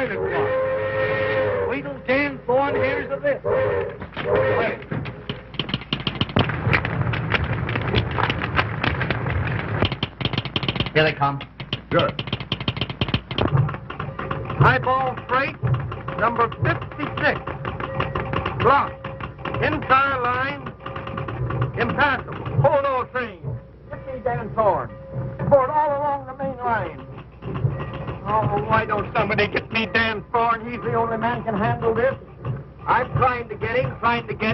violent one. Wait till Dan Thorne hears of this. Wait. Here they come. Good. Highball freight, number 56. Blocked. Entire line, impassable. Hold all trains. Get me Dan Thorne. Board all along the main line. Oh, why don't somebody get me Dan Thorne? He's the only man can handle this. I'm trying to get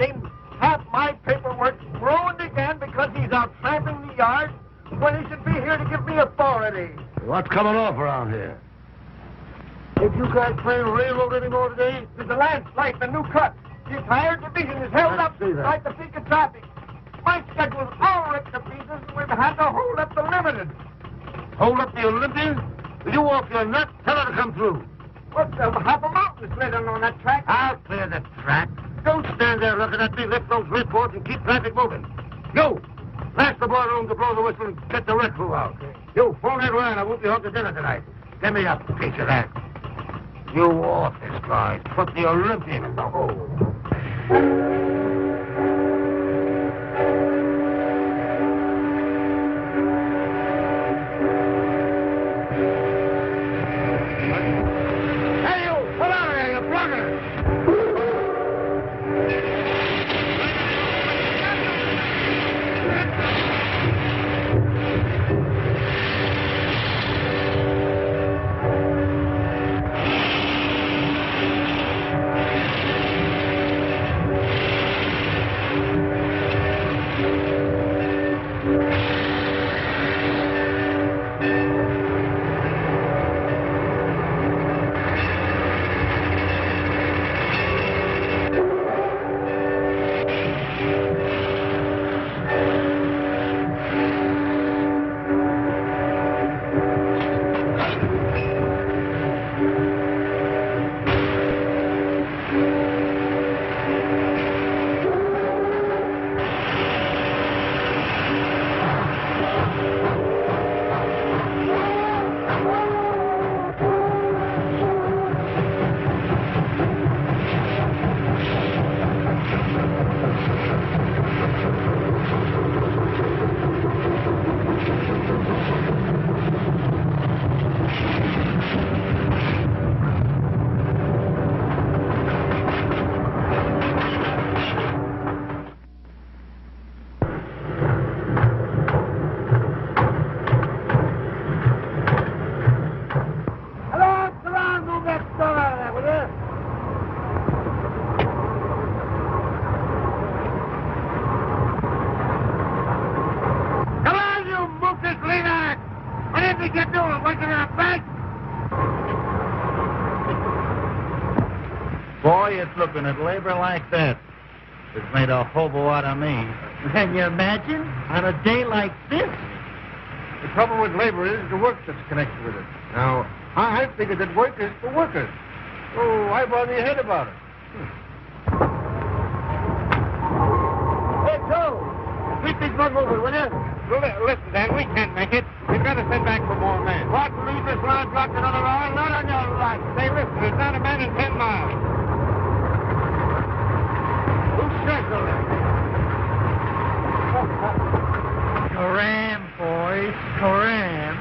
him. Half my paperwork ruined again because he's out tramping the yard when he should be here to give me authority. What's coming off around here? Did you guys play railroad anymore today? There's a landslide, the new cut. The entire division is held up like the peak of traffic. My schedule's all ripped to pieces, and we've had to hold up the limited. Hold up the Olympians? Will you off your nut? Tell her to come through. What's half a mountain sliding on that track? I'll clear the track. Don't stand there looking at me. Lift those reports and keep traffic moving. You, ask the boiler room to blow the whistle and get the red crew out. You, phone that line. I won't be home to dinner tonight. Get me up, piece of that. You office guys, put the Olympian in the hole. Hey, you! Come out of here, you plugger! Looking at labor like that has made a hobo out of me. Can you imagine? On a day like this? The trouble with labor is the work that's connected with it. Now, I figured that work is for workers. So why bother your head about it? Hey, Joe! Keep these men moving, will you? Listen, Dan, we can't make it. We've got to send back for more men. What? Leave this line blocked another hour? Not on your life. Say, listen, there's not a man in 10 miles. Scram, boys, scram.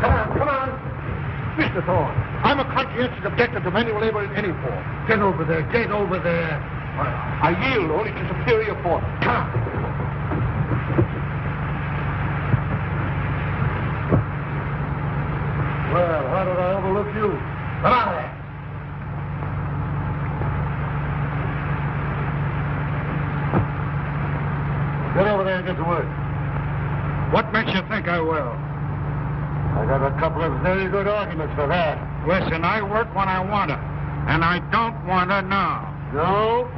Come on. Mr. Thorne, I'm a conscientious objector to manual labor in any form. Get over there, get over there. I yield only to superior force. Come on. Well, how did I overlook you? Come on there. Get over there and get to work. What makes you think I will? I got a couple of very good arguments for that. Listen, I work when I want to, and I don't want to now. No?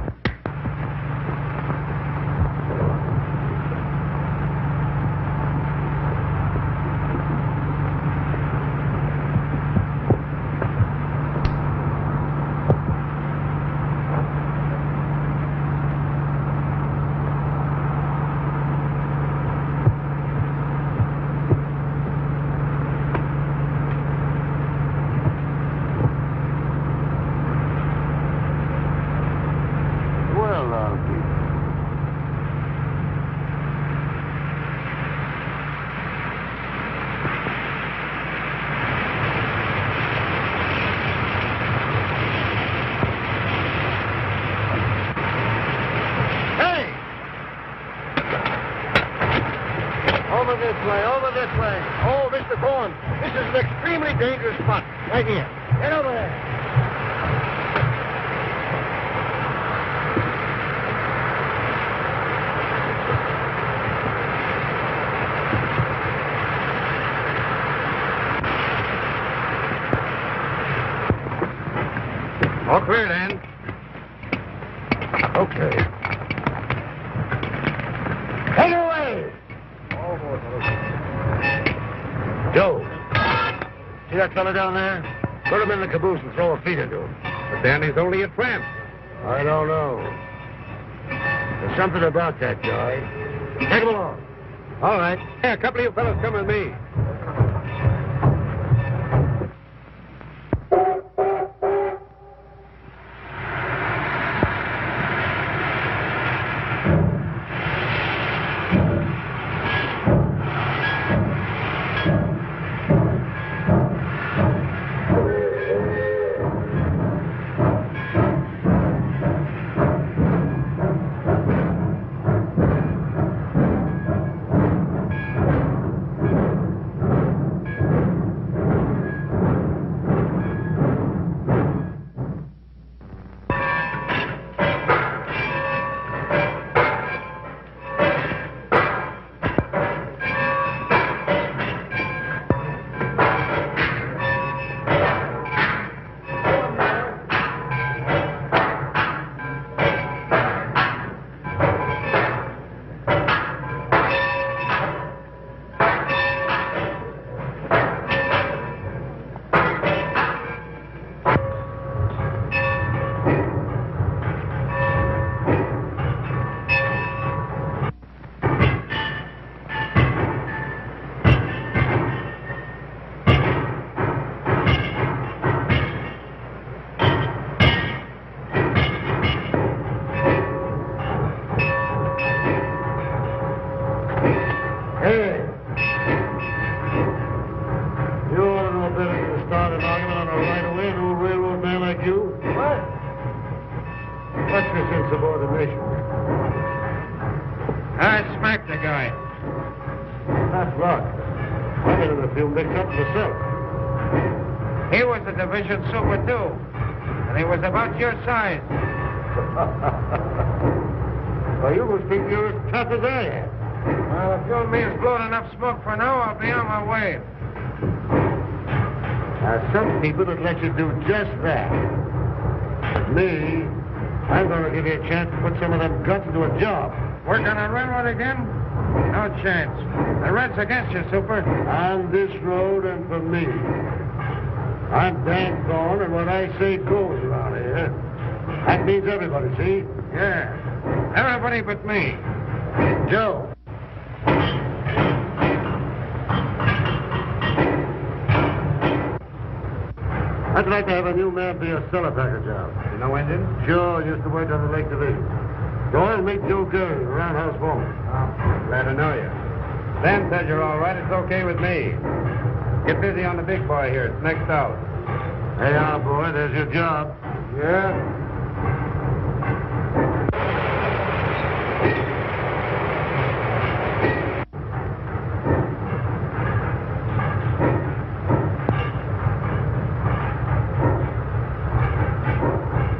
way, over this way. Oh, Mr. Thorne, this is an extremely dangerous spot. Right here. Get over there. All clear, then. Okay. Take it away! Joe, see that fella down there? Put him in the caboose and throw a feed into him. But Danny's only a tramp. I don't know. There's something about that guy. Take him along. All right. Yeah, a couple of you fellas come with me. Insubordination. I smacked the guy. Not luck. I've been in a few mix-ups myself. He was a division super, too. And he was about your size. Well, you must think you're as tough as I am. Well, if you and me has blown enough smoke for now, I'll be on my way. Now, some people would let you do just that. But me, I'm going to give you a chance to put some of them guts into a job. Work on a railroad again? No chance. The Red's against you, Super. On this road and for me. I'm Dan Thorne, and what I say goes around here. That means everybody, see? Yeah. Everybody but me. Joe. I'd like to have a new man be a cellar packer job. You know Indian? Sure, used to work on the Lake Division. Go on and meet Joe Gurley, the roundhouse foreman. Oh, glad to know you. Dan said you're all right. It's okay with me. Get busy on the big boy here. It's next out. Hey, now, boy, there's your job. Yeah?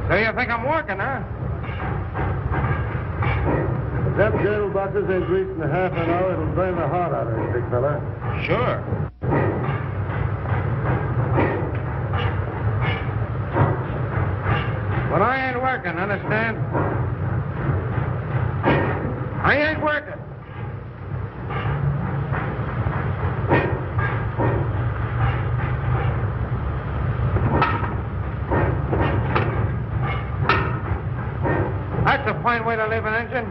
So you think I'm working, huh? If them cradle boxes ain't greased in half an hour, it'll burn the heart out of you, big fella. Sure. But I ain't working, understand? I ain't working. That's a fine way to live an engine.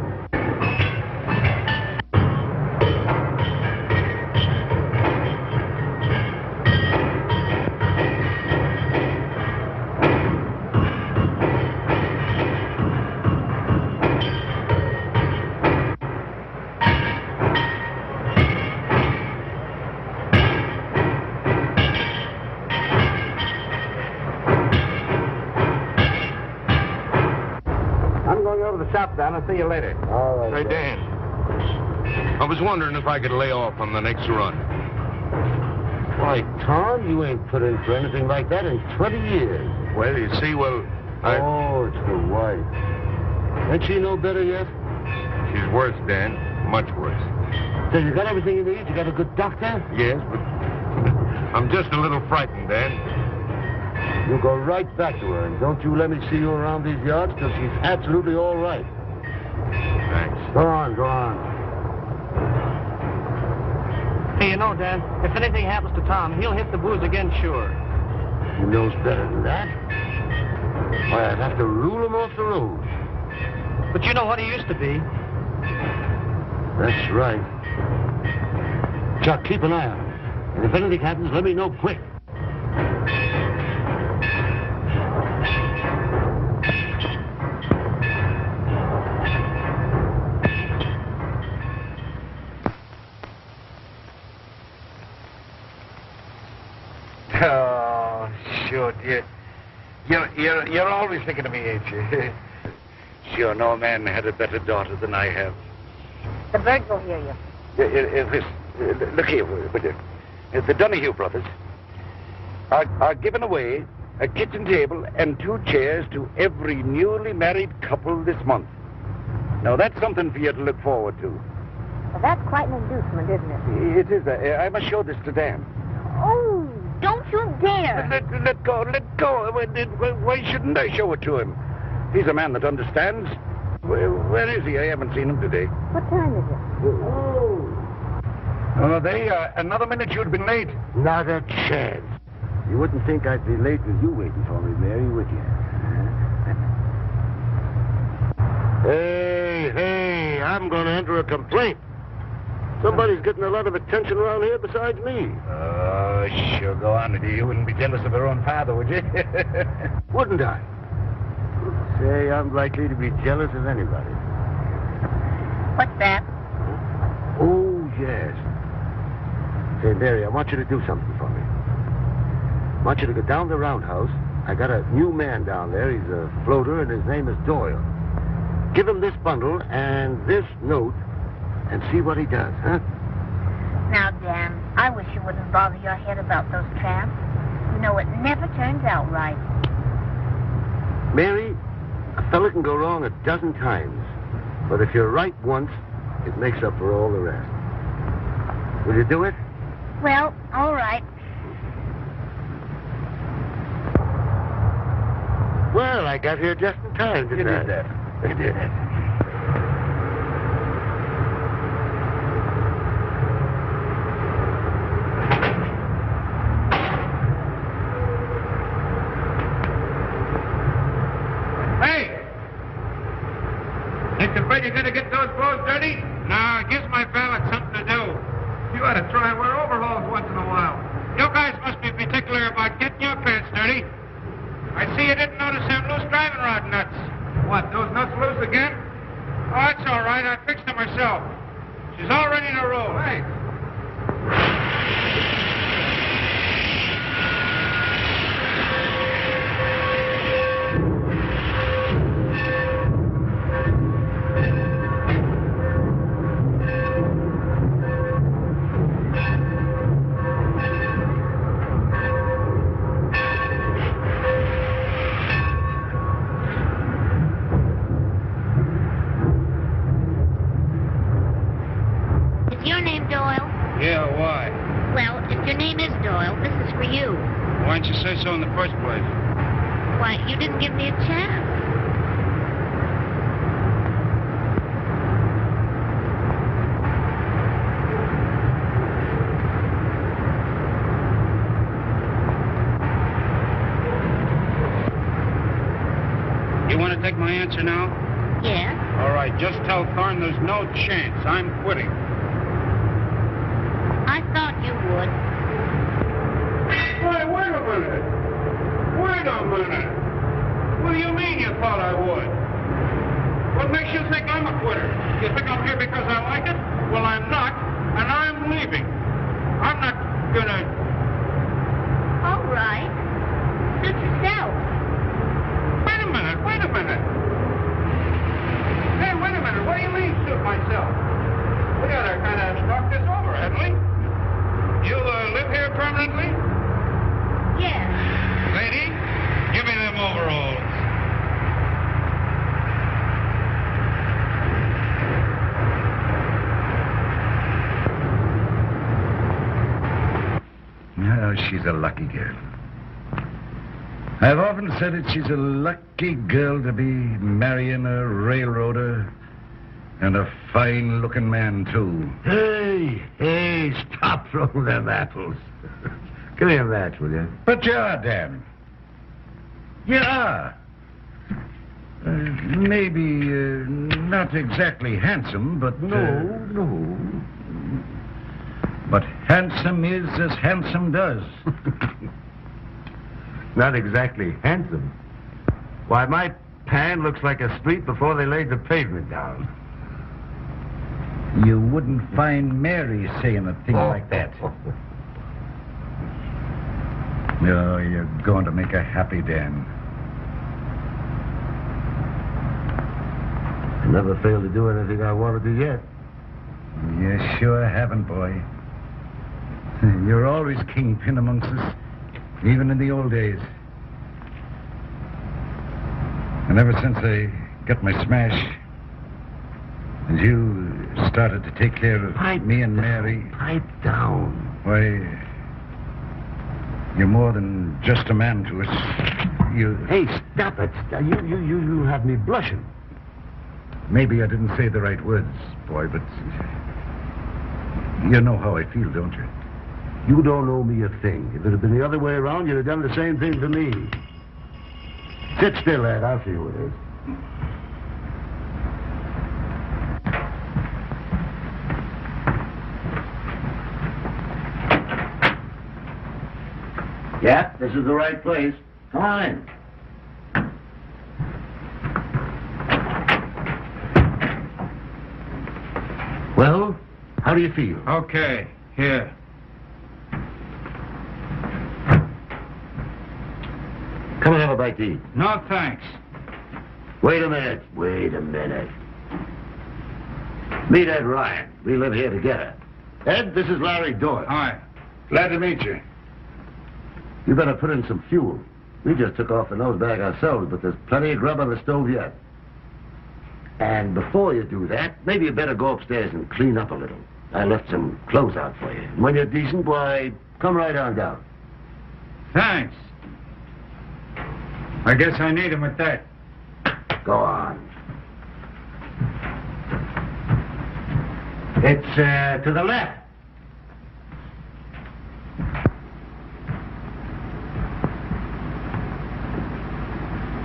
I'm going over to the shop, Dan. I'll see you later. All right. Say, Dan. I was wondering if I could lay off on the next run. Why, Tom, you ain't put in for anything like that in 20 years. Well, you see, Oh, it's the wife. Ain't she no better yet? she's worse, Dan. Much worse. So you got everything you need? You got a good doctor? Yes, but I'm just a little frightened, Dan. You go right back to her, and don't you let me see you around these yards till she's absolutely all right. Thanks. Go on. Hey, you know, Dan, if anything happens to Tom, he'll hit the booze again, sure. He knows better than that. Why, I'd have to rule him off the road. But you know what he used to be. That's right. Chuck, keep an eye on him. And if anything happens, let me know quick. Oh, sure, dear. You're always thinking of me, ain't you? Sure, no man had a better daughter than I have. The birds will hear you. Look here, would you? The Donahue brothers are giving away a kitchen table and 2 chairs to every newly married couple this month. Now, that's something for you to look forward to. Well, that's quite an inducement, isn't it? It is. I must show this to Dan. Oh, don't you dare. Let go. Why shouldn't I show it to him? He's a man that understands. Where is he? I haven't seen him today. What time is it? Another minute you'd been late. Not a chance. You wouldn't think I'd be late with you waiting for me, Mary, would you? Hey, I'm going to enter a complaint. Somebody's getting a lot of attention around here besides me. Oh, sure, go on. You wouldn't be jealous of her own father, would you? Wouldn't I? Say, I'm likely to be jealous of anybody. What's that? Oh, yes. Say, Mary, I want you to do something for me. I want you to go down the roundhouse. I got a new man down there. He's a floater, and his name is Doyle. Give him this bundle and this note, and see what he does, huh? Now, Dan, I wish you wouldn't bother your head about those tramps. You know, it never turns out right. Mary, a fella can go wrong 12 times. But if you're right once, it makes up for all the rest. Will you do it? Well, all right. Well, I got here just in time, didn't I? You did that. I did. Hey! Think the you're gonna get those clothes dirty? No, it gives my valet something to do. You ought to try and wear overalls once in a while. You guys must be particular about getting your pants dirty. I see you didn't notice them loose driving rod nuts. What, those nuts loose again? Oh, it's all right. I fixed them myself. She's all ready to roll. Thanks. Yeah, why? Well, if your name is Doyle, this is for you. Why didn't you say so in the first place? Why, you didn't give me a chance. You want to take my answer now? Yes? All right, just tell Thorne there's no chance. I'm quitting. I thought you would. Why, wait a minute. Wait a minute. What do you mean you thought I would? What makes you think I'm a quitter? You think I'm here because I like it? Well, I'm not, and I'm leaving. I'm not gonna... All right. Suit yourself. Wait a minute. Hey, wait a minute. What do you mean, suit myself? We got a she's a lucky girl. I've often said it, she's a lucky girl to be marrying a railroader and a fine-looking man, too. Hey, stop throwing them apples. Give me a match, will you? But you are, Dan. You are. Maybe not exactly handsome, but... No. But handsome is as handsome does. Not exactly handsome. Why, my pan looks like a street before they laid the pavement down. You wouldn't find Mary saying a thing like that. No, you're going to make her happy, Dan. I never failed to do anything I wanted to yet. You sure haven't, boy. You're always kingpin amongst us, even in the old days. And ever since I got my smash, and you started to take care of me and Mary... Pipe down. Why, you're more than just a man to us. You... Hey, stop it. You have me blushing. Maybe I didn't say the right words, boy, but... You know how I feel, don't you? You don't owe me a thing. If it had been the other way around, you'd have done the same thing to me. Sit still, lad. I'll see who it is. Yeah, this is the right place. Come on in. Well, how do you feel? Okay, here. Come and have a bite to eat. No, thanks. Wait a minute. Meet Ed Ryan. We live here together. Ed, this is Larry Doyle. Hi. Glad to meet you. You better put in some fuel. We just took off the nose bag ourselves, but there's plenty of grub on the stove yet. And before you do that, maybe you better go upstairs and clean up a little. I left some clothes out for you. And when you're decent, why, come right on down. Thanks. I guess I need him at that. Go on. It's to the left.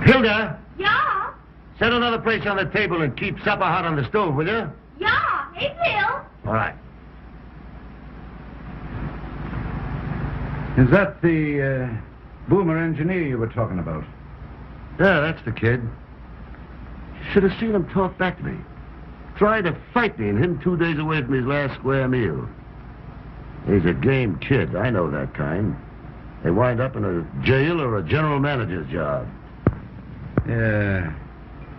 Hilda! Yeah? Set another place on the table and keep supper hot on the stove, will you? Yeah, it will. All right. Is that the boomer engineer you were talking about? Yeah, that's the kid. Should have seen him talk back to me. Tried to fight me, and him 2 days away from his last square meal. He's a game kid. I know that kind. They wind up in a jail or a general manager's job. Yeah,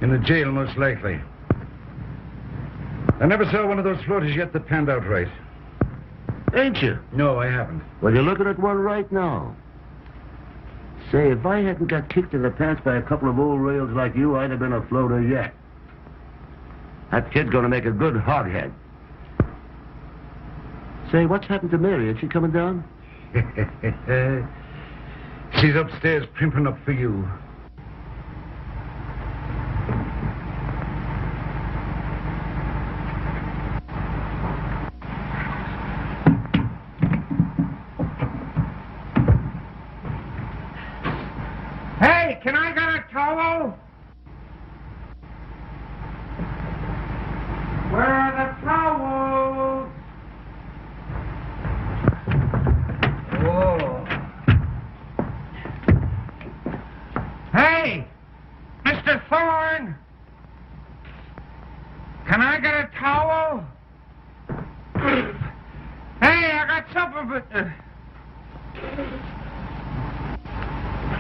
in a jail, most likely. I never saw one of those floaters yet that panned out right. Ain't you? No, I haven't. Well, you're looking at one right now. Say, if I hadn't got kicked in the pants by a couple of old rails like you, I'd have been a floater yet. That kid's gonna make a good hoghead. Say, what's happened to Mary? Is she coming down? She's upstairs primping up for you. Hey, can I get a towel? Where are the towels? Whoa. Hey, Mr. Thorne. Can I get a towel? Hey, I got something but...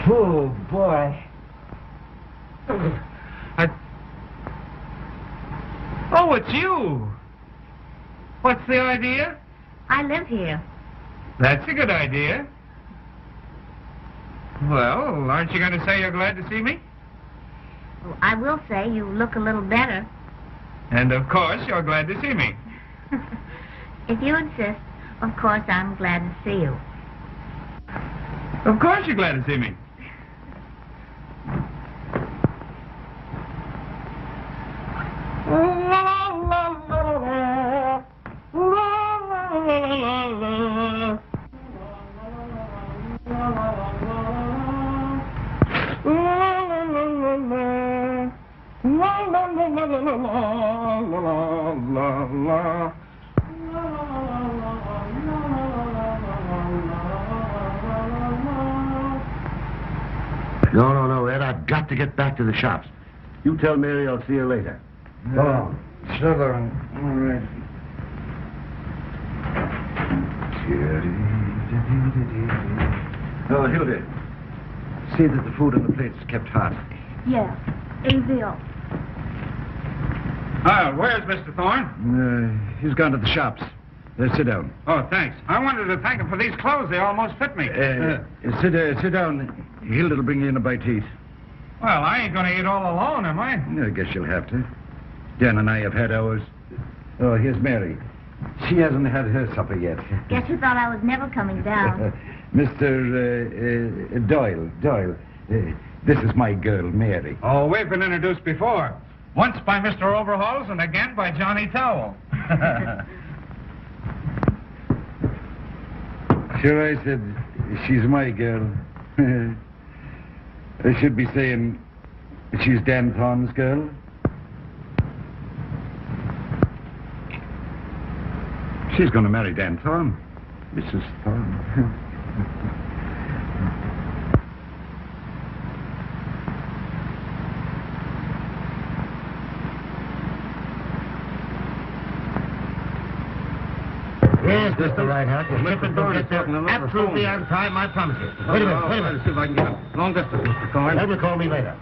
Oh, boy. Oh, it's you. What's the idea? I live here. That's a good idea. Well, aren't you going to say you're glad to see me? Well, I will say you look a little better. And of course, you're glad to see me. If you insist, of course I'm glad to see you. Of course you're glad to see me. No, Ed, I've got to get back to the shops. You tell Mary I'll see her later. Go on. Sugar. All right. Oh, Hilda. See that the food on the plates is kept hot. Yeah. AVO. Where's Mr. Thorne? He's gone to the shops. Sit down. Oh, thanks. I wanted to thank him for these clothes. They almost fit me. Sit down. Hilda'll bring you in a bite to eat. Well, I ain't going to eat all alone, am I? I guess you'll have to. Dan and I have had ours. Oh, here's Mary. She hasn't had her supper yet. Guess you thought I was never coming down. Mr. Doyle. This is my girl, Mary. Oh, we've been introduced before. Once by Mr. Overalls and again by Johnny Towel. Sure, I said she's my girl. I should be saying she's Dan Thorne's girl. She's going to marry Dan Thorne, Mrs. Thorne. Yes, Mr. Reinhardt. The shipment will get there absolutely on time, I promise you. Wait a minute. See if I can get a long distance, Mr. Thorne. Ed will call me later.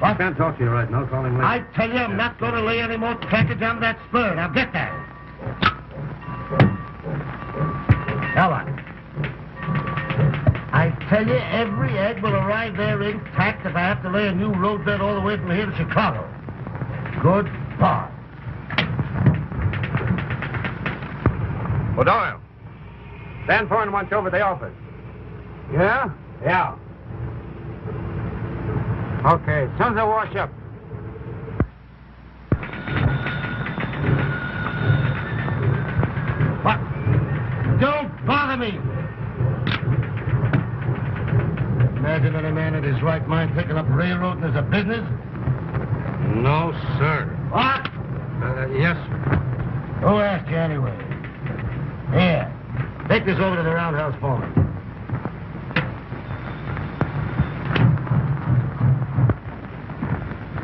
I can't talk to you right now. Call him later. I tell you, I'm not going to lay any more package on that spur. Now get that. Now what? I tell you, every egg will arrive there intact if I have to lay a new roadbed all the way from here to Chicago. Goodbye. Well, Doyle. Dan Thorne wants you over at the office. Yeah? Yeah. Okay, as soon as I wash up. What? Don't bother me! Imagine any man in his right mind picking up railroading as a business? No, sir. What? Yes, sir. Who asked you anyway? Here, take this over to the roundhouse for me.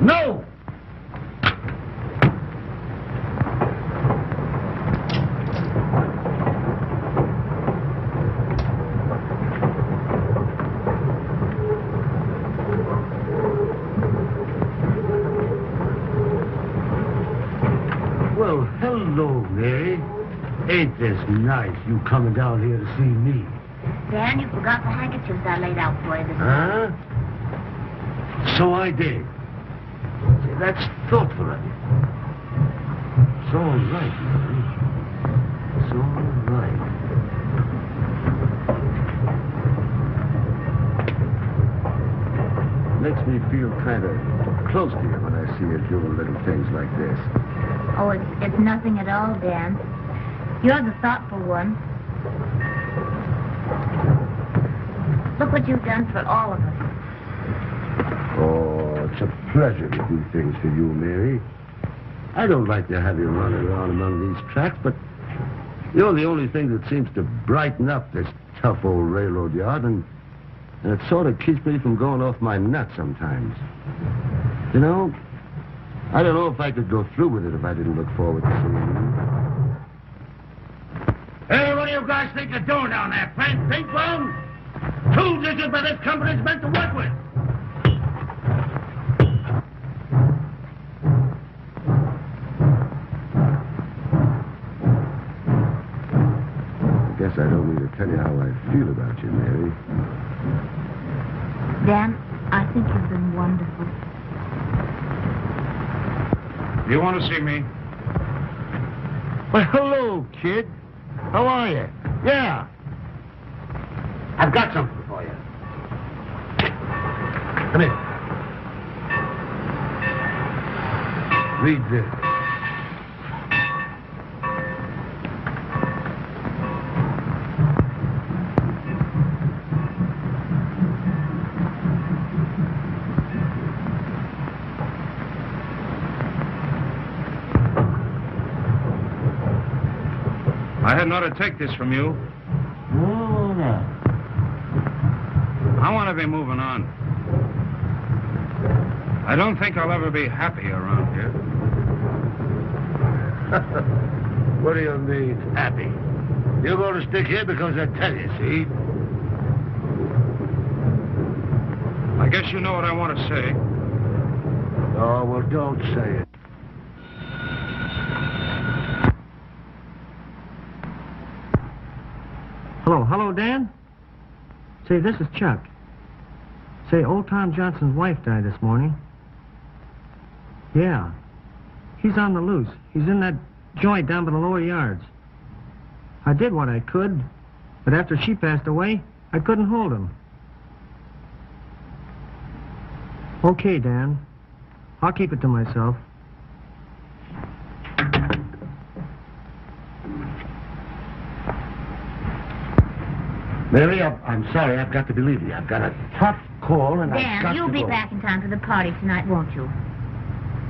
No! Well, hello, Mary. Ain't this nice, you coming down here to see me? Dan, you forgot the handkerchiefs I laid out for you this Huh? morning. So I did. See, that's thoughtful of you. It's all right, Mary. It's all right. Makes me feel kind of close to you when I see you doing little things like this. Oh, it's nothing at all, Dan. You're the thoughtful one. Look what you've done for all of us. Oh, it's a pleasure to do things for you, Mary. I don't like to have you running around among these tracks, but you're the only thing that seems to brighten up this tough old railroad yard, and it sort of keeps me from going off my nut sometimes. You know, I don't know if I could go through with it if I didn't look forward to seeing you. Hey, what do you guys think you're doing down there? Playing ping pong? Tools isn't what this company's meant to work with. I guess I don't need to tell you how I feel about you, Mary. Dan, I think you've been wonderful. You want to see me? Well, hello, kid. How are you? Yeah. I've got something for you. Come here. Read this. I hadn't ought to take this from you. Oh, no. I want to be moving on. I don't think I'll ever be happy around here. What do you mean, happy? You're going to stick here because I tell you, see? I guess you know what I want to say. Oh, well, don't say it. Hello, Dan? Say, this is Chuck. Say, old Tom Johnson's wife died this morning. Yeah. He's on the loose. He's in that joint down by the lower yards. I did what I could, but after she passed away, I couldn't hold him. Okay, Dan. I'll keep it to myself. Mary, I'm sorry. I've got to be leaving you. I've got a tough call, and I've got Dan, to you'll be go. back in time for the party tonight, won't you?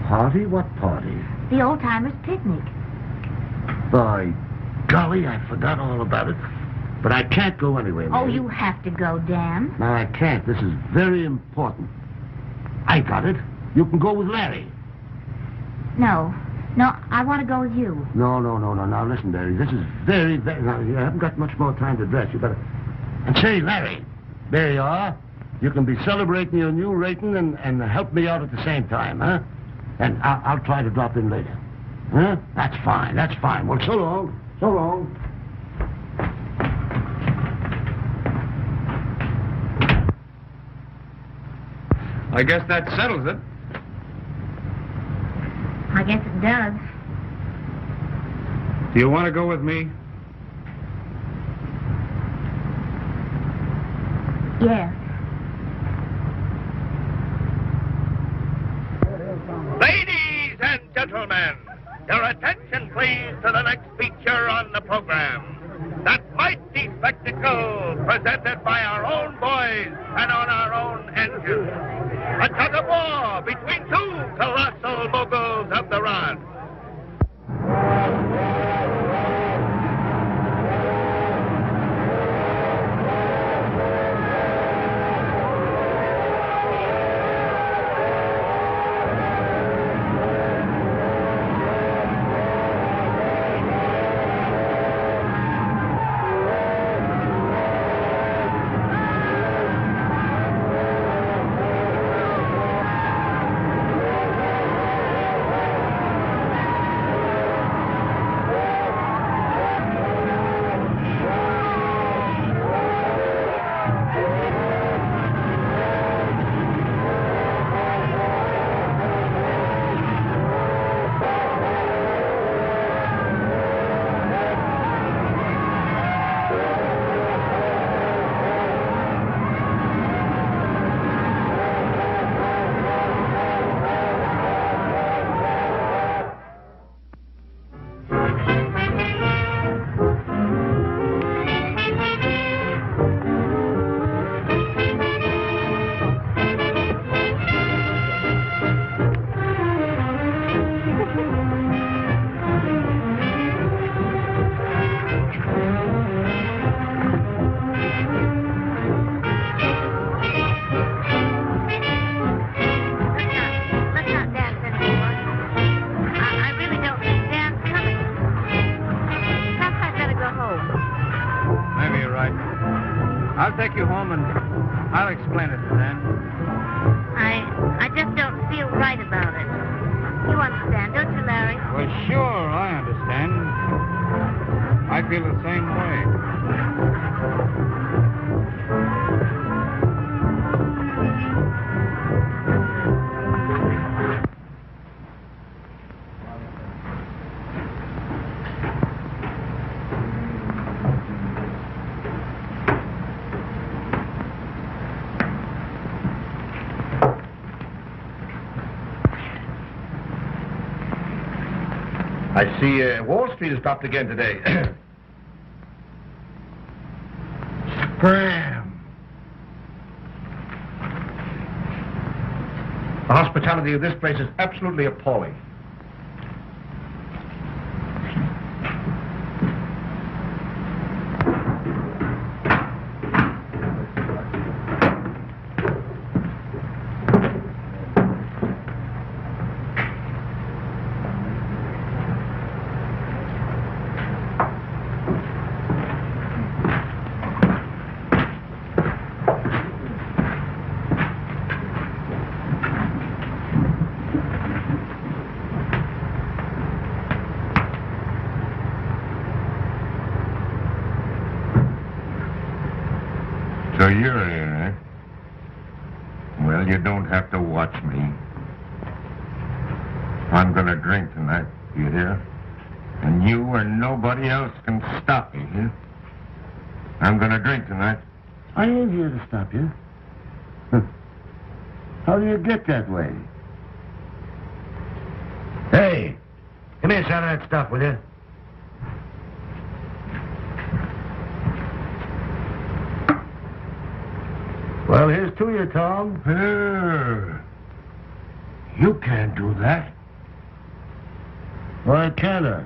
Party? What party? The old-timers' picnic. By golly, I forgot all about it. But I can't go anywhere, Oh, Mary. you have to go, Dan. No, I can't. This is very important. I got it. You can go with Larry. No, I want to go with you. No. Now, listen, Larry. This is very... Now, you haven't got much more time to dress. You better... And say, Larry, there you are. You can be celebrating your new rating and help me out at the same time, huh? And I'll try to drop in later. Huh? That's fine. Well, so long. I guess that settles it. I guess it does. Do you want to go with me? Yes. Ladies and gentlemen, your attention please to the next feature on the program. That mighty spectacle presented by our own boys and on our own engine. A tug of war between two colossal moguls of the rod. I'll take you home and I'll explain it to them. I just don't feel right about it. You understand, don't you, Larry? Well, sure, I understand. I feel the same way. I see Wall Street has dropped again today. Scram! The hospitality of this place is absolutely appalling. So you're here, eh? Well, you don't have to watch me. I'm gonna drink tonight, you hear? And you or nobody else can stop me, huh? I'm gonna drink tonight. I ain't here to stop you. How do you get that way? Hey, give me a shot of that stuff, will you? Well, here's to you, Tom. You can't do that. Why can't I?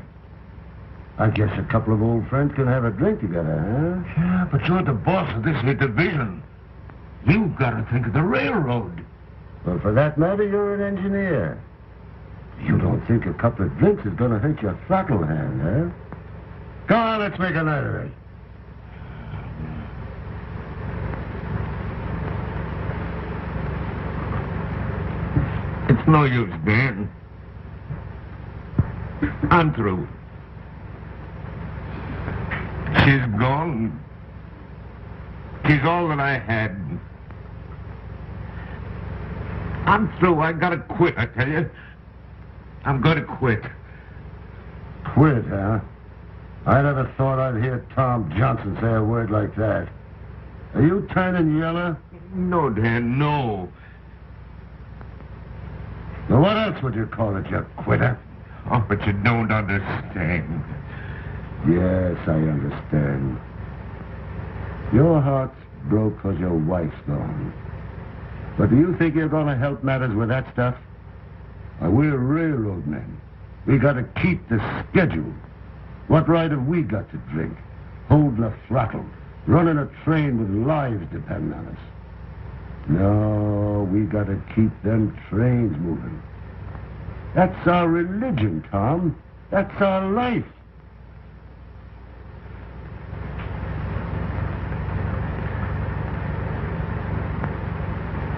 I guess a couple of old friends can have a drink together, huh? Yeah, but you're the boss of this here division. You've got to think of the railroad. Well, for that matter, you're an engineer. You don't think a couple of drinks is going to hurt your throttle hand, huh? Come on, let's make a night of it. It's no use, Dan. I'm through. She's gone. She's all that I had. I'm through. I gotta quit, I tell you. I'm gonna quit. Quit, huh? I never thought I'd hear Tom Johnson say a word like that. Are you turning yellow? No, Dan, no. Now, what else would you call it, you quitter? Oh, but you don't understand. Yes, I understand. Your heart's broke because your wife's gone. But do you think you're going to help matters with that stuff? Why, we're railroad men. We got to keep the schedule. What right have we got to drink? Holding a throttle, running a train with lives depending on us. No, we got to keep them trains moving. That's our religion, Tom. That's our life.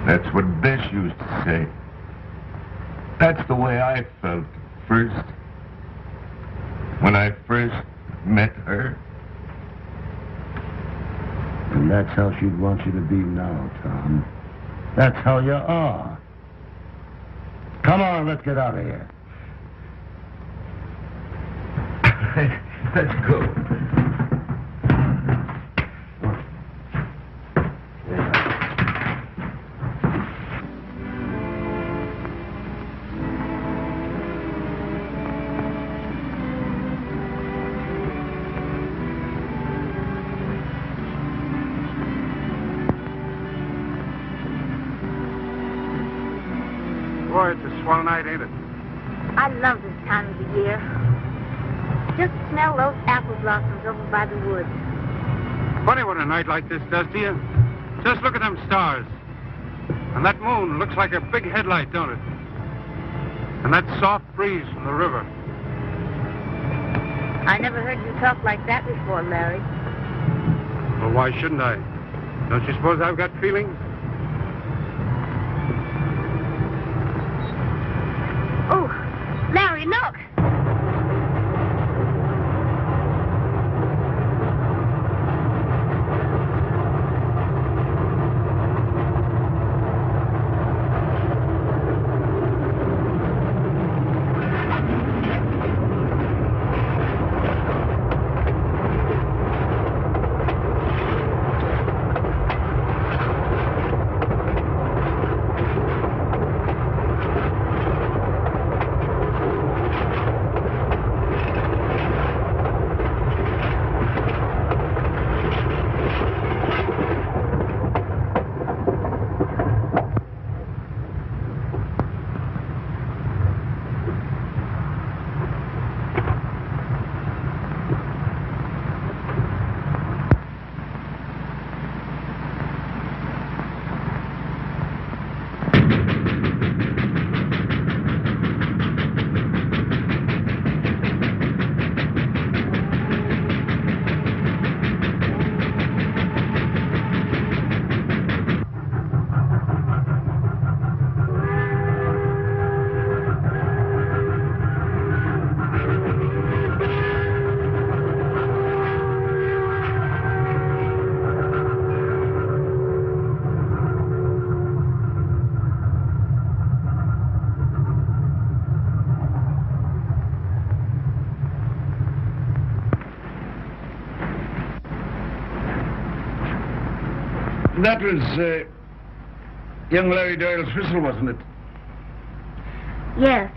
That's what Bess used to say. That's the way I felt first. When I first met her. And that's how she'd want you to be now, Tom. That's how you are. Come on, let's get out of here. Let's go. Boy, it's a swell night, ain't it? I love this time of the year. Just smell those apple blossoms over by the woods. Funny what a night like this does to you. Just look at them stars. And that moon looks like a big headlight, don't it? And that soft breeze from the river. I never heard you talk like that before, Larry. Well, why shouldn't I? Don't you suppose I've got feelings? Oh, Larry, look! That was young Larry Doyle's whistle, wasn't it? Yes.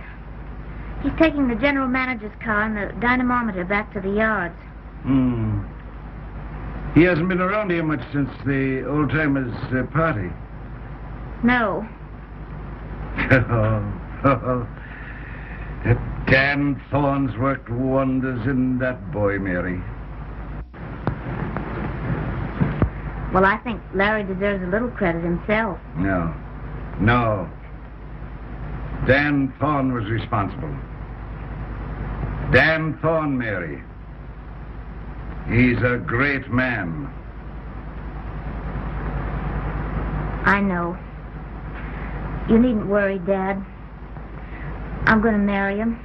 He's taking the general manager's car and the dynamometer back to the yards. He hasn't been around here much since the old-timers' party. No. Dan Thorne's worked wonders in that boy, Mary. Well, I think Larry deserves a little credit himself. No. Dan Thorne was responsible. Dan Thorne, Mary. He's a great man. I know. You needn't worry, Dad. I'm going to marry him.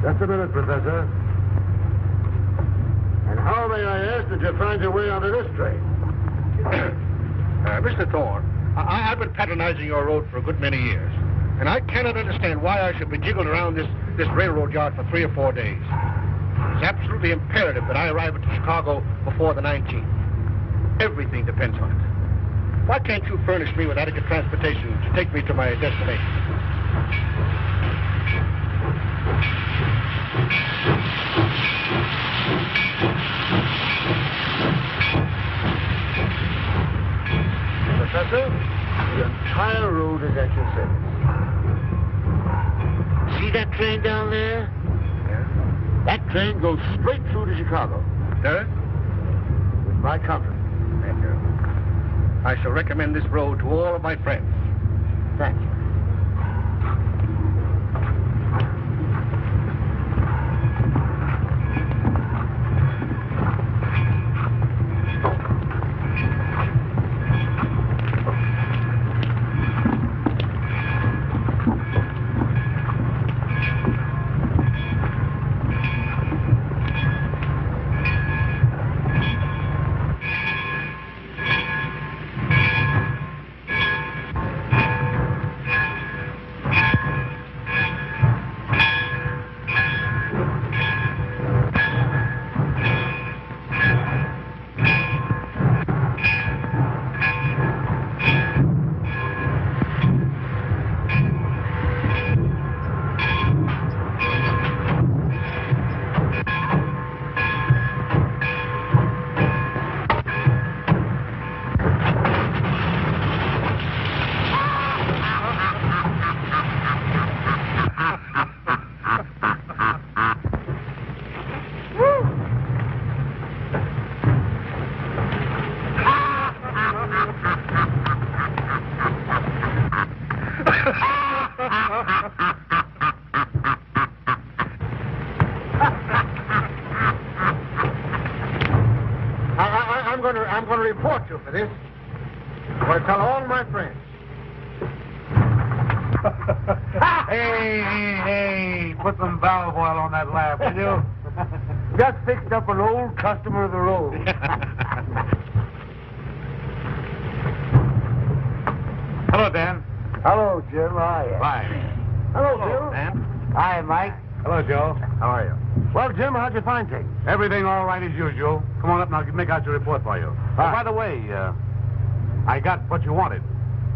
Just a minute, Professor. And how, may I ask, did you find your way onto this train? Mr. Thorne, I've been patronizing your road for a good many years, and I cannot understand why I should be jiggled around this railroad yard for 3 or 4 days. It's absolutely imperative that I arrive at Chicago before the 19th. Everything depends on it. Why can't you furnish me with adequate transportation to take me to my destination? Professor, the entire road is at your service. See that train down there? Yeah? That train goes straight through to Chicago. Does? With my company. Thank you. I shall recommend this road to all of my friends. Thank you. I'm going to report you for this. I'm going to tell all my friends. Hey, put some valve oil on that laugh, will you? Just fixed up an old customer of the road. Hello, Dan. Hello, Jim. How are you? Fine. Hello, Bill. Dan. Hi, Mike. Hello, Joe. How are you? Well, Jim, how'd you find things? Everything all right as usual. Come on up and I'll make out your report for you. Ah. By the way, I got what you wanted.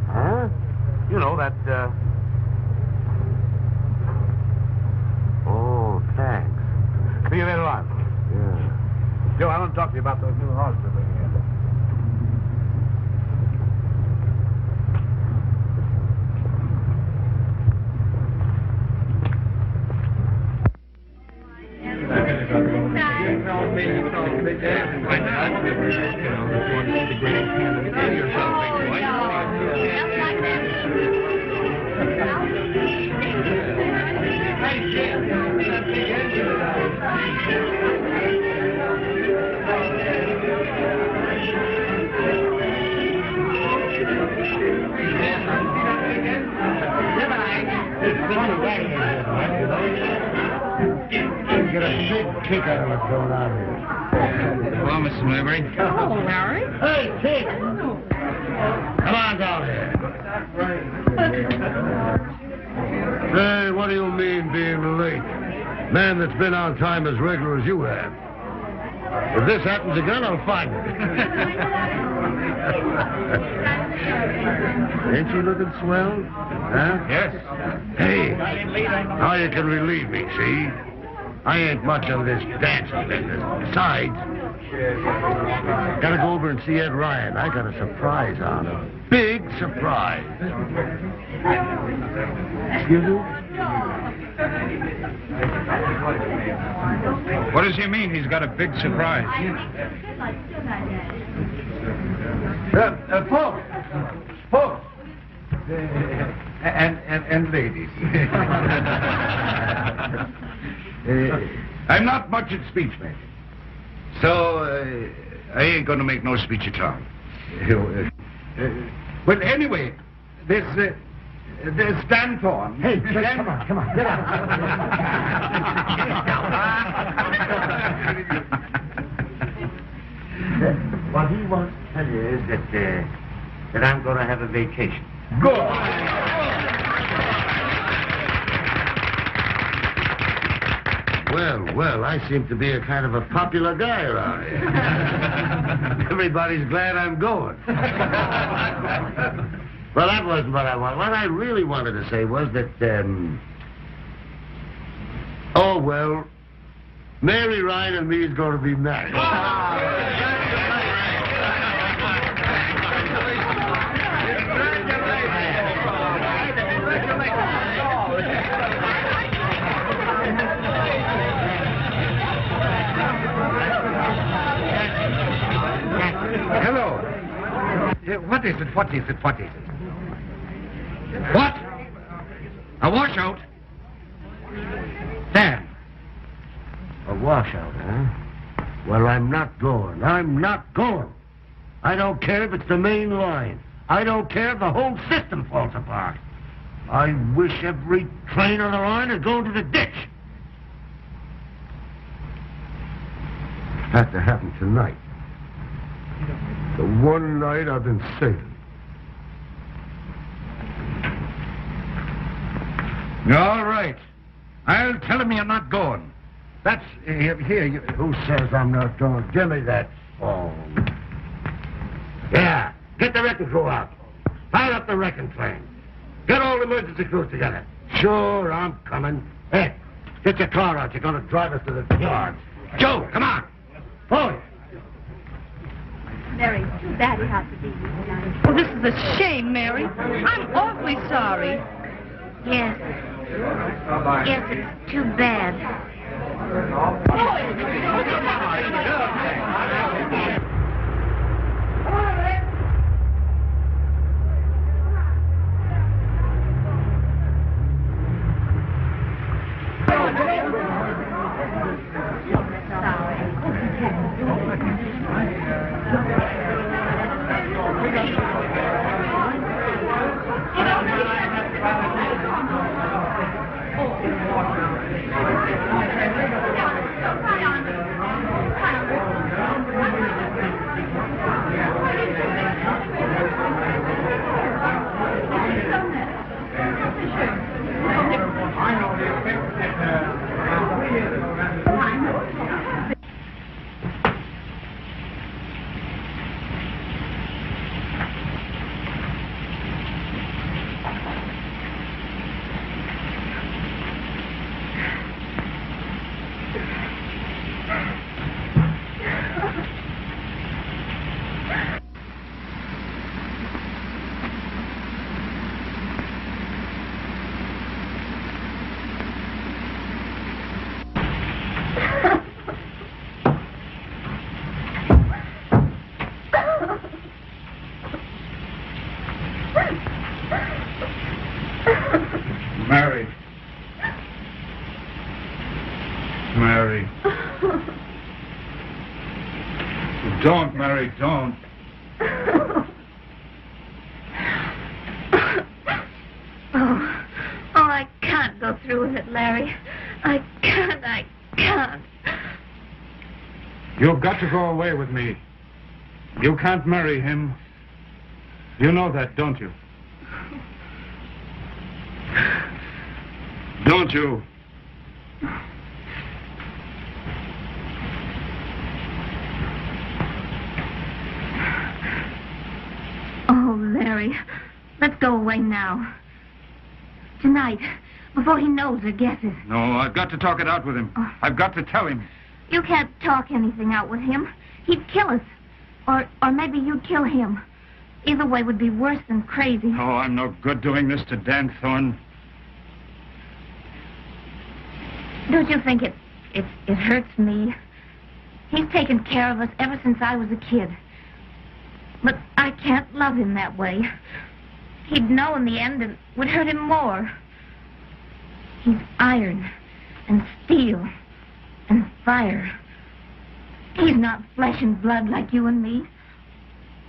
Huh? You know, that See you later on. Yeah. Joe, I want to talk to you about those new horses. Get a big kick out of what's going on here. Hello, Mrs. Maybury. Hello, Larry. Hey, kid! Come on down here. Hey, what do you mean being late? Man that's been on time as regular as you have. If this happens again, I'll find it. Ain't you looking swell? Huh? Yes. Hey, now you can relieve me, see? I ain't much on this dancing business. Besides, gotta go over and see Ed Ryan. I got a surprise on him. Big surprise. Excuse me? What does he mean he's got a big surprise? Folks. And ladies. I'm not much at speech making, so I ain't going to make no speech at all. But anyway, there's Stan Thorne. Hey, come on, get out. What he wants to tell you is that I'm going to have a vacation. Good. Well, I seem to be a kind of a popular guy around here. Everybody's glad I'm going. Well, that wasn't what I wanted. What I really wanted to say was that, Mary Ryan and me is going to be married. Hello. What is it? What? A washout? Dan. A washout, huh? Well, I'm not going. I don't care if it's the main line. I don't care if the whole system falls apart. I wish every train on the line would go into the ditch. Had to happen tonight. The one night I've been saving. All right. I'll tell him you're not going. That's... here, Who says I'm not going? Give me that phone. Yeah, get the wrecking crew out. Fire up the wrecking train. Get all the emergency crews together. Sure, I'm coming. Hey, get your car out. You're going to drive us to the yard. Joe, come on. Boy. Mary, too bad it has to be tonight. Oh, this is a shame, Mary. I'm awfully sorry. Yes. Yes, it's too bad. Don't, Mary, don't. Oh, I can't go through with it, Larry. I can't. You've got to go away with me. You can't marry him. You know that, don't you? Don't you? Oh, Larry, let's go away now. Tonight, before he knows or guesses. No, I've got to talk it out with him. I've got to tell him. You can't talk anything out with him. He'd kill us. Or maybe you'd kill him. Either way would be worse than crazy. Oh, I'm no good doing this to Dan Thorne. Don't you think it hurts me? He's taken care of us ever since I was a kid. But I can't love him that way. He'd know in the end and would hurt him more. He's iron and steel and fire. He's not flesh and blood like you and me.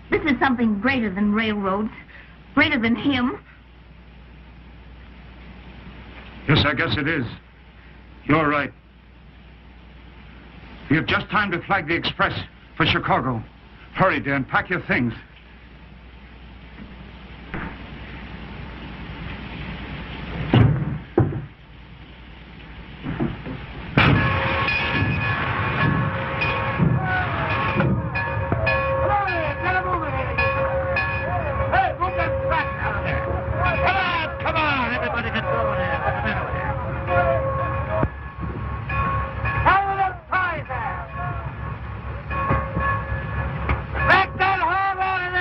This is something greater than railroads, greater than him. Yes, I guess it is. You're right. We have just time to flag the express for Chicago. Hurry, Dan, pack your things. Back that hard on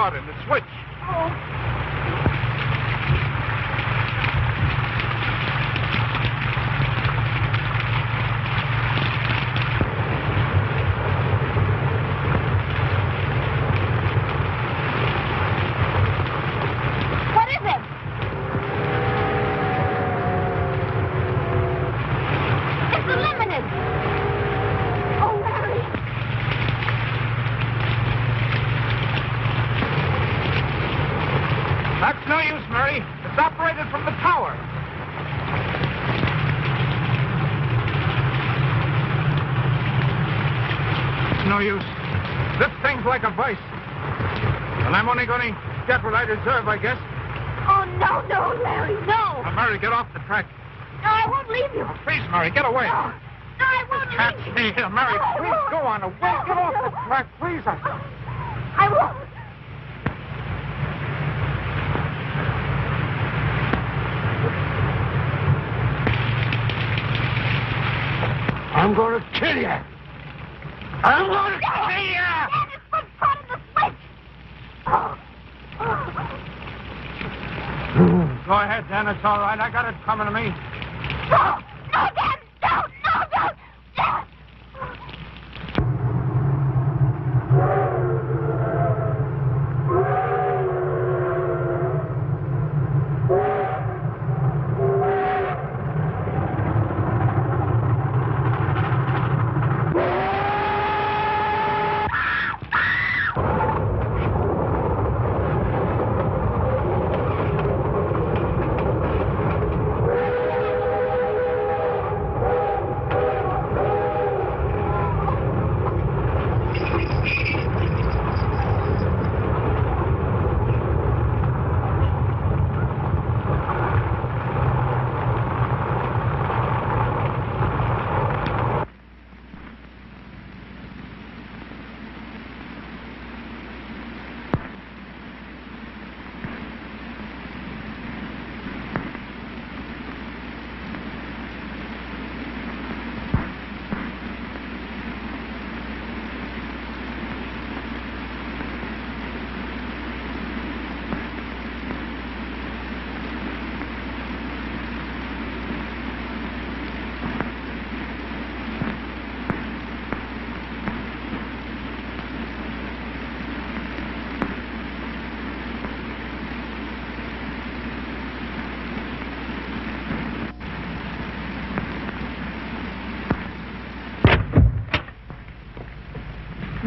caught in the switch. What is it? It's eliminated. Oh, Larry. That's no use, Mary. It's operated from the tower. It's no use. This thing's like a vice. And I'm only going to get what I deserve, I guess. Oh, no, Larry, no. Now, Mary, get off the track. No, I won't leave you. Please, Mary, get away. No, I won't Can't leave you. stay here, Mary. No, I Please won't. go on away. Get off the track, please. I won't. I'm going to kill you. I'm going to kill you. Dan, it's what's caught in the switch. Go ahead, Dan. It's all right. I got it coming to me. No, Dan, don't. No, don't. Dan.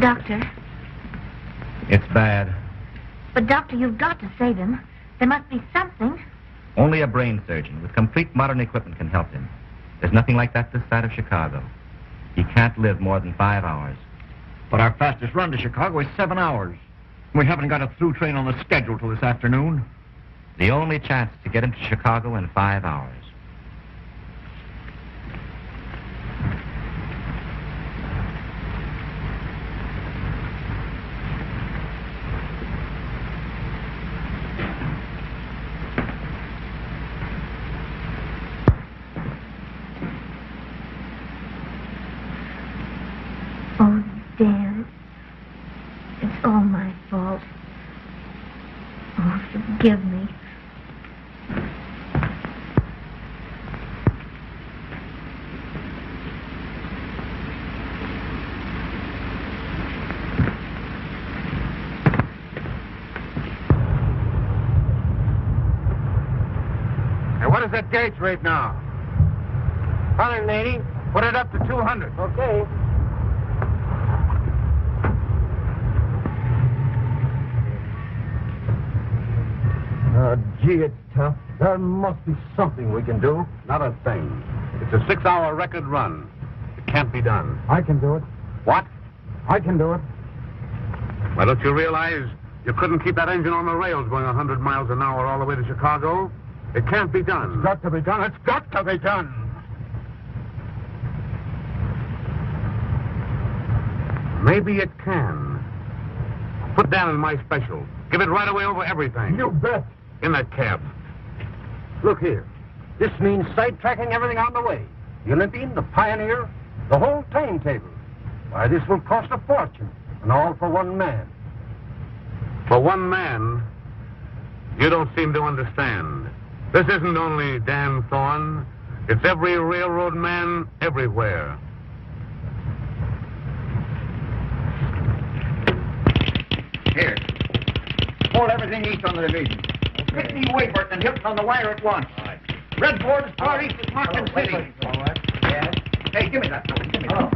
Doctor. It's bad. But, Doctor, you've got to save him. There must be something. Only a brain surgeon with complete modern equipment can help him. There's nothing like that this side of Chicago. He can't live more than 5 hours. But our fastest run to Chicago is 7 hours. We haven't got a through train on the schedule till this afternoon. The only chance to get him to Chicago in 5 hours. Oh, Dan. It's all my fault. Oh, forgive me. Hey, what is that gauge rate now? 180. Put it up to 200. Okay. Gee, it's tough. There must be something we can do. Not a thing. It's a 6-hour record run. It can't be done. I can do it. What? I can do it. Why, don't you realize you couldn't keep that engine on the rails going 100 miles an hour all the way to Chicago? It can't be done. It's got to be done. It's got to be done. Maybe it can. Put down in my special. Give it right away over everything. You bet. In that cab. Look here. This means sidetracking everything on the way. The Olympian, the Pioneer, the whole timetable. Why, this will cost a fortune, and all for one man. For one man, you don't seem to understand. This isn't only Dan Thorne. It's every railroad man everywhere. Here. Hold everything east on the division. Get me Wayford and Hilton on the wire at once. All right. Red board as far east as Martin City. All right. Yes. Hey, give me that. Give me that.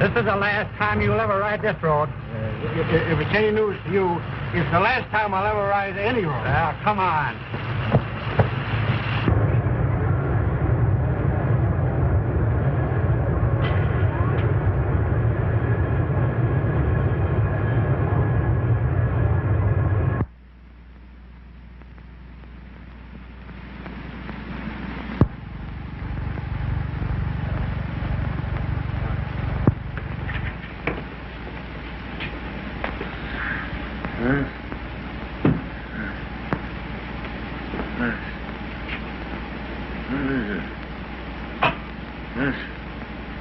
This is the last time you'll ever ride this road. If it's any news to you, it's the last time I'll ever ride any road. Now, come on.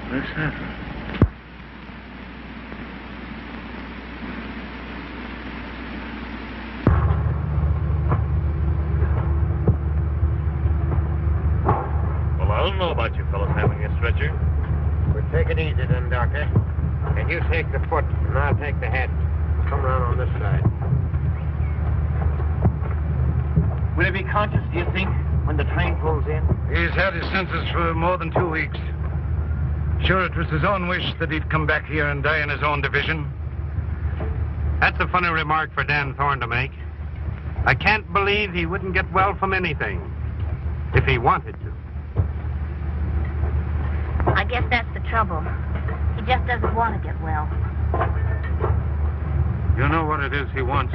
What's happened? Well, I don't know about you fellas having a stretcher. We'll take it easy then, Doctor. And you take the foot, and I'll take the head. Come around on this side. Will he be conscious, do you think, when the train pulls in? He's had his senses for more than 2 weeks. Sure, it was his own wish that he'd come back here and die in his own division. That's a funny remark for Dan Thorne to make. I can't believe he wouldn't get well from anything, if he wanted to. I guess that's the trouble. He just doesn't want to get well. You know what it is he wants.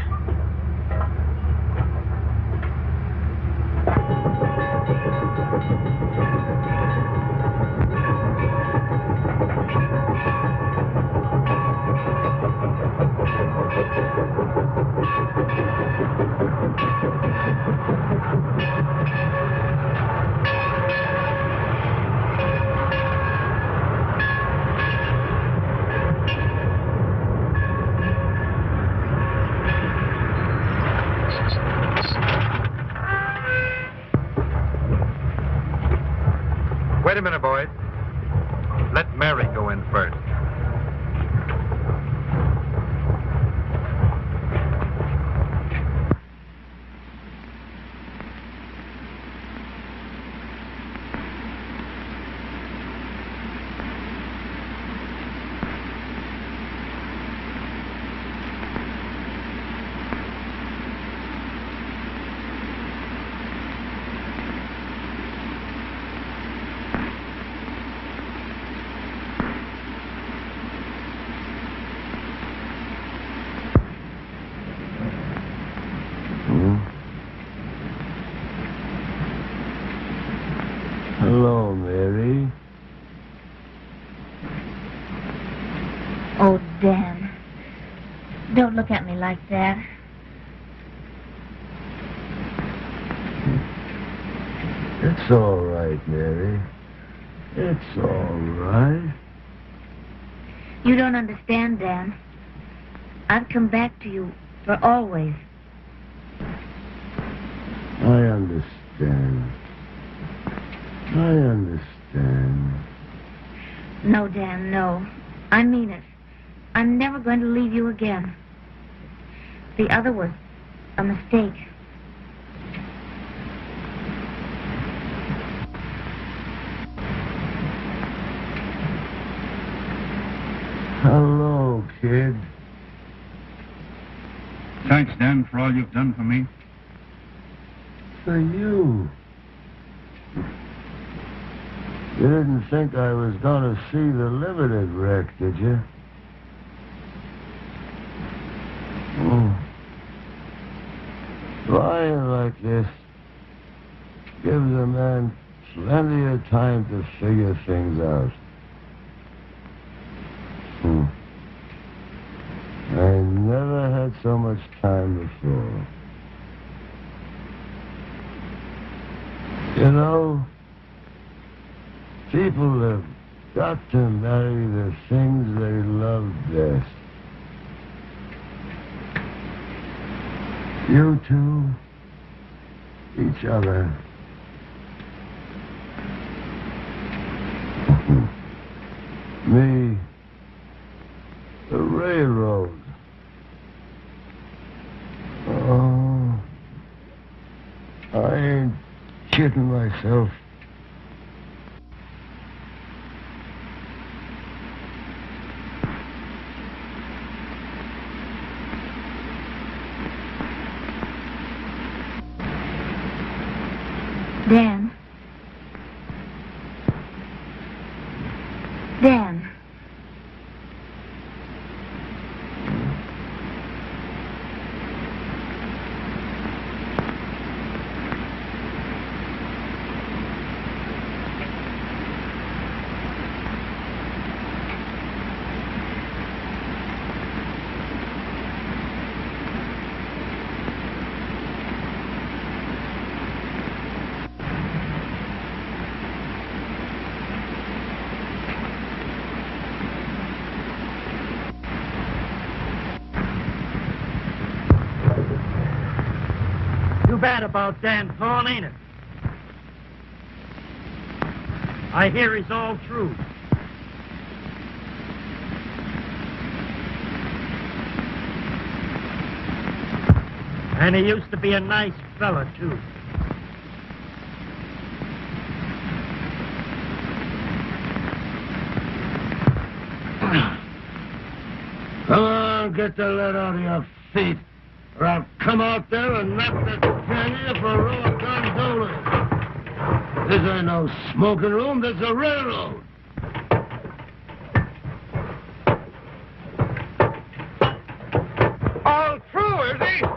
Wait a minute, boys. Let Mary go in first. Hello, Mary. Oh, Dan. Don't look at me like that. It's all right, Mary. It's all right. You don't understand, Dan. I've come back to you for always. I understand. I understand. No, Dan, no. I mean it. I'm never going to leave you again. The other was a mistake. Hello, kid. Thanks, Dan, for all you've done for me. For you. You didn't think I was going to see the limited wreck, did you? Lying like this gives a man plenty of time to figure things out. I never had so much time before. You know, people have got to marry the things they love best. You two, each other. Me, the railroad. Oh, I ain't kidding myself. Dan. Dan. Too bad about Dan Thorne, ain't it? I hear he's all true. And he used to be a nice fella, too. Come on, get the lead out of your feet, or I'll come out there and knock the can of you for raw gondolas. This ain't no smoking room, this is a railroad. All true, is he?